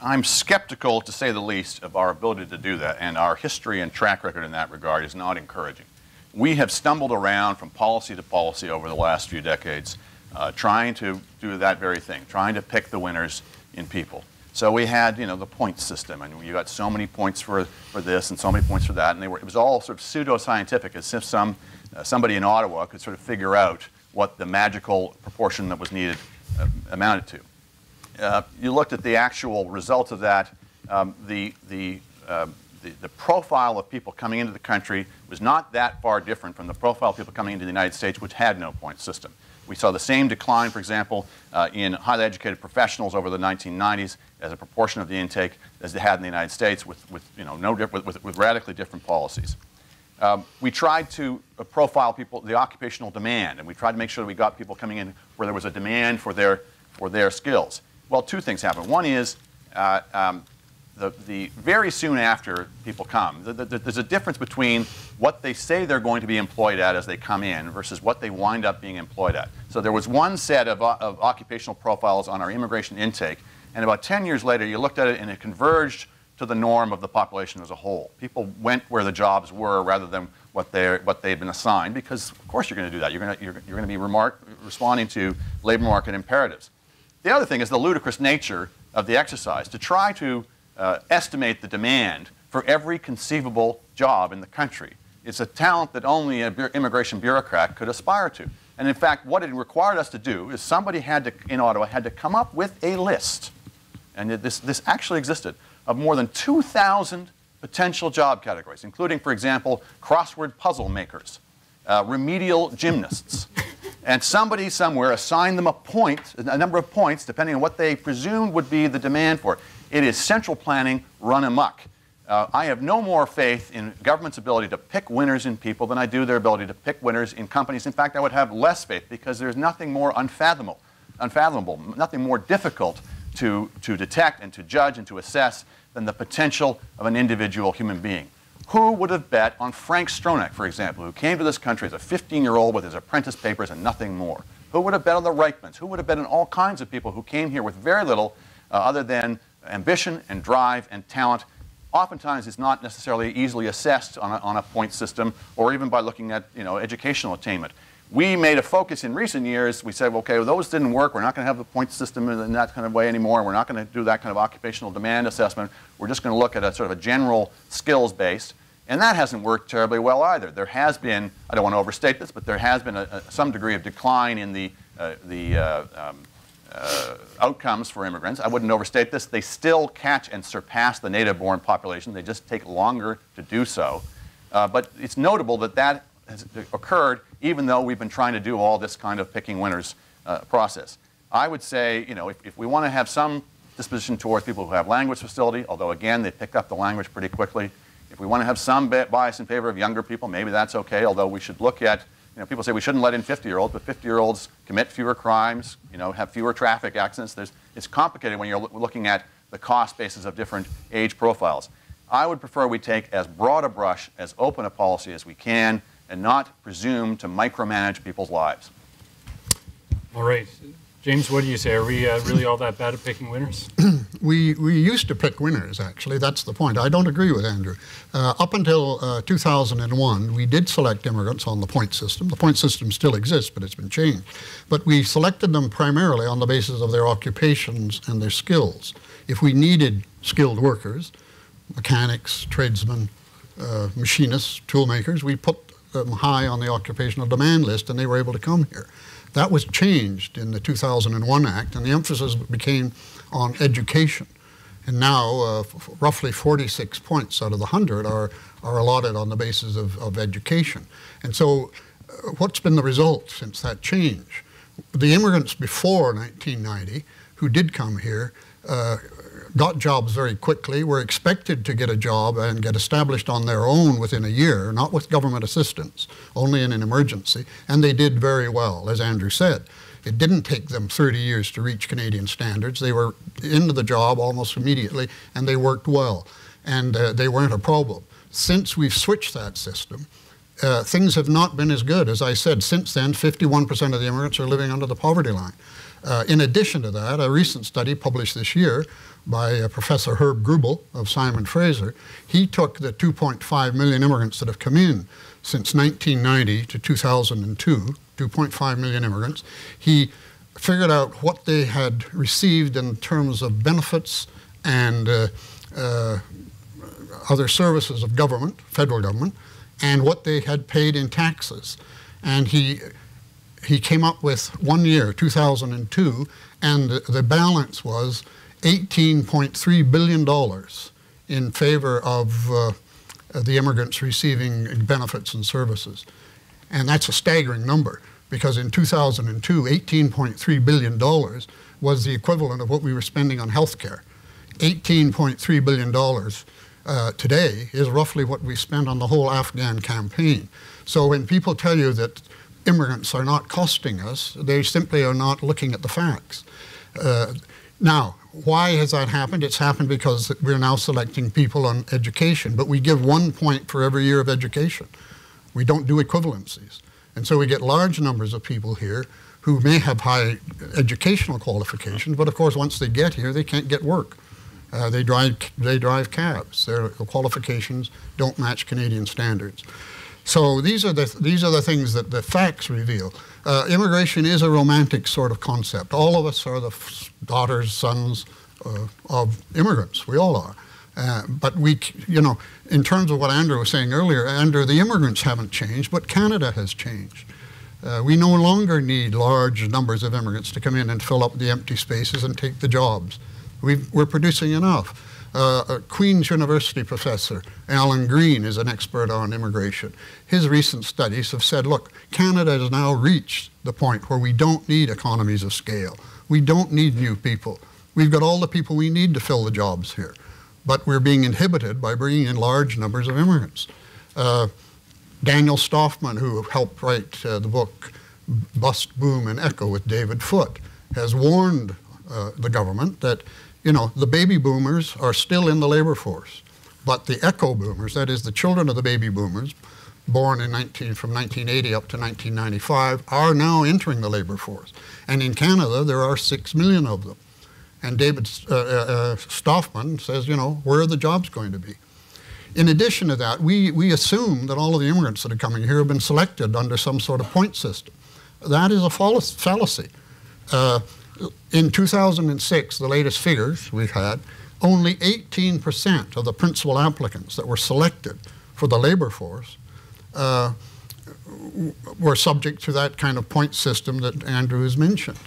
I'm skeptical, to say the least, of our ability to do that, and our history and track record in that regard is not encouraging. We have stumbled around from policy to policy over the last few decades, trying to do that very thing, trying to pick the winners in people. So we had, you know, the point system, and you got so many points for this and so many points for that, and it was all sort of pseudo-scientific, as if somebody in Ottawa could sort of figure out what the magical proportion that was needed amounted to. You looked at the actual results of that. The profile of people coming into the country was not that far different from the profile of people coming into the United States, which had no point system. We saw the same decline, for example, in highly educated professionals over the 1990s as a proportion of the intake as they had in the United States, with radically different policies. We tried to profile people, the occupational demand, and we tried to make sure that we got people coming in where there was a demand for their skills. Well, two things happened. One is the very soon after people come, there's a difference between what they say they're going to be employed at as they come in versus what they wind up being employed at. So there was one set of occupational profiles on our immigration intake, and about 10 years later you looked at it and it converged to the norm of the population as a whole. People went where the jobs were rather than what they had been assigned, because of course you're going to do that. You're going to be responding to labor market imperatives. The other thing is the ludicrous nature of the exercise to try to estimate the demand for every conceivable job in the country. It's a talent that only an immigration bureaucrat could aspire to. And in fact, what it required us to do is somebody in Ottawa had to come up with a list, and this actually existed, of more than 2,000 potential job categories, including, for example, crossword puzzle makers, remedial gymnasts. And somebody somewhere assigned them a number of points, depending on what they presumed would be the demand for it. It is central planning run amok. I have no more faith in government's ability to pick winners in people than I do their ability to pick winners in companies. In fact, I would have less faith, because there's nothing more unfathomable, nothing more difficult to detect and to judge and to assess than the potential of an individual human being. Who would have bet on Frank Stronach, for example, who came to this country as a 15-year-old with his apprentice papers and nothing more? Who would have bet on the Reichmans? Who would have bet on all kinds of people who came here with very little other than ambition and drive and talent? Oftentimes it's not necessarily easily assessed on a point system, or even by looking at educational attainment. We made a focus in recent years. We said, okay, well, those didn't work. We're not going to have the point system in that kind of way anymore. We're not going to do that kind of occupational demand assessment. We're just going to look at a sort of a general skills base. And that hasn't worked terribly well either. There has been, I don't want to overstate this, but there has been some degree of decline in the outcomes for immigrants. I wouldn't overstate this. They still catch and surpass the native-born population. They just take longer to do so. But it's notable that that has occurred even though we've been trying to do all this kind of picking winners process. I would say, if we want to have some disposition towards people who have language facility, although again, they pick up the language pretty quickly. If we want to have some bias in favor of younger people, maybe that's okay, although we should look at, people say we shouldn't let in 50-year-olds, but 50-year-olds commit fewer crimes, have fewer traffic accidents. It's complicated when you're looking at the cost basis of different age profiles. I would prefer we take as broad a brush, as open a policy as we can, and not presume to micromanage people's lives. All right. James, what do you say? Are we really all that bad at picking winners? We used to pick winners, actually. That's the point. I don't agree with Andrew. Up until 2001, we did select immigrants on the point system. The point system still exists, but it's been changed. But we selected them primarily on the basis of their occupations and their skills. If we needed skilled workers, mechanics, tradesmen, machinists, toolmakers, we put them high on the occupational demand list, and they were able to come here. That was changed in the 2001 Act, and the emphasis became on education. And now roughly 46 points out of the 100 are allotted on the basis of education. And so what's been the result since that change? The immigrants before 1990 who did come here got jobs very quickly, were expected to get a job and get established on their own within a year, not with government assistance, only in an emergency, and they did very well, as Andrew said. It didn't take them 30 years to reach Canadian standards. They were into the job almost immediately, and they worked well, and they weren't a problem. Since we've switched that system, things have not been as good. As I said, since then, 51% of the immigrants are living under the poverty line. In addition to that, a recent study published this year by Professor Herb Grubel of Simon Fraser, he took the 2.5 million immigrants that have come in since 1990 to 2002, 2.5 million immigrants. He figured out what they had received in terms of benefits and other services of government, federal government, and what they had paid in taxes. And he came up with 1 year, 2002, and the balance was $18.3 billion in favor of the immigrants receiving benefits and services. And that's a staggering number, because in 2002, $18.3 billion was the equivalent of what we were spending on health care. $18.3 billion today is roughly what we spent on the whole Afghan campaign. So when people tell you that immigrants are not costing us, they simply are not looking at the facts. Now, why has that happened? It's happened because we're now selecting people on education, but we give 1 point for every year of education. We don't do equivalencies. And so we get large numbers of people here who may have high educational qualifications, but of course once they get here, they can't get work. They drive cabs. Their qualifications don't match Canadian standards. So these are the things that the facts reveal. Immigration is a romantic sort of concept. All of us are the daughters, sons of immigrants. We all are. But in terms of what Andrew was saying earlier, Andrew, the immigrants haven't changed, but Canada has changed. We no longer need large numbers of immigrants to come in and fill up the empty spaces and take the jobs. We're producing enough. Queen's University professor Alan Green is an expert on immigration. His recent studies have said, look, Canada has now reached the point where we don't need economies of scale. We don't need new people. We've got all the people we need to fill the jobs here. But we're being inhibited by bringing in large numbers of immigrants. Daniel Stoffman, who helped write the book Bust, Boom, and Echo with David Foote, has warned the government that the baby boomers are still in the labor force, but the echo boomers, that is the children of the baby boomers, born from 1980 up to 1995, are now entering the labor force. And in Canada, there are 6 million of them. And David Stoffman says, where are the jobs going to be? In addition to that, we assume that all of the immigrants that are coming here have been selected under some sort of point system. That is a fallacy. In 2006, the latest figures we've had, only 18% of the principal applicants that were selected for the labor force were subject to that kind of point system that Andrew has mentioned.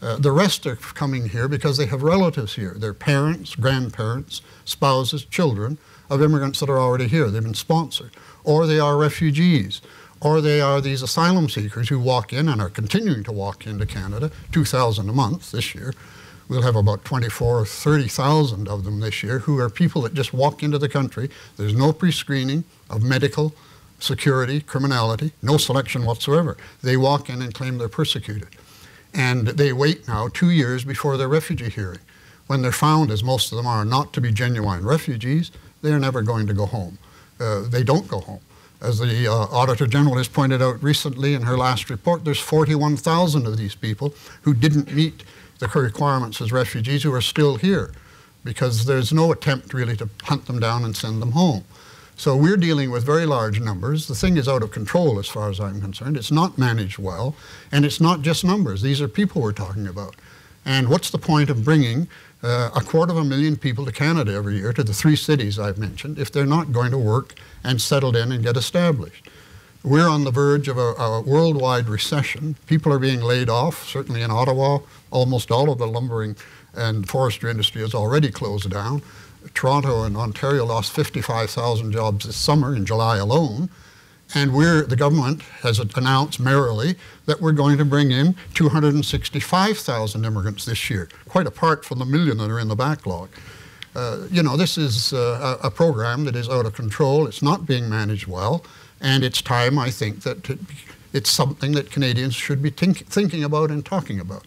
The rest are coming here because they have relatives here. They're parents, grandparents, spouses, children of immigrants that are already here. They've been sponsored. Or they are refugees. Or they are these asylum seekers who walk in and are continuing to walk into Canada, 2,000 a month this year. We'll have about 24,000 or 30,000 of them this year, who are people that just walk into the country. There's no pre-screening of medical, security, criminality, no selection whatsoever. They walk in and claim they're persecuted. And they wait now 2 years before their refugee hearing. When they're found, as most of them are, not to be genuine refugees, they're never going to go home. They don't go home. As the Auditor General has pointed out recently in her last report, there's 41,000 of these people who didn't meet the requirements as refugees who are still here, because there's no attempt really to hunt them down and send them home. So we're dealing with very large numbers. The thing is out of control as far as I'm concerned. It's not managed well, and it's not just numbers. These are people we're talking about. And what's the point of bringing 250,000 people to Canada every year, to the 3 cities I've mentioned, if they're not going to work and settled in and get established? We're on the verge of a worldwide recession. People are being laid off, certainly in Ottawa. Almost all of the lumbering and forestry industry has already closed down. Toronto and Ontario lost 55,000 jobs this summer in July alone. And the government has announced merrily that we're going to bring in 265,000 immigrants this year, quite apart from the million that are in the backlog. This is a program that is out of control. It's not being managed well, and it's time, I think, that it's something that Canadians should be thinking about and talking about.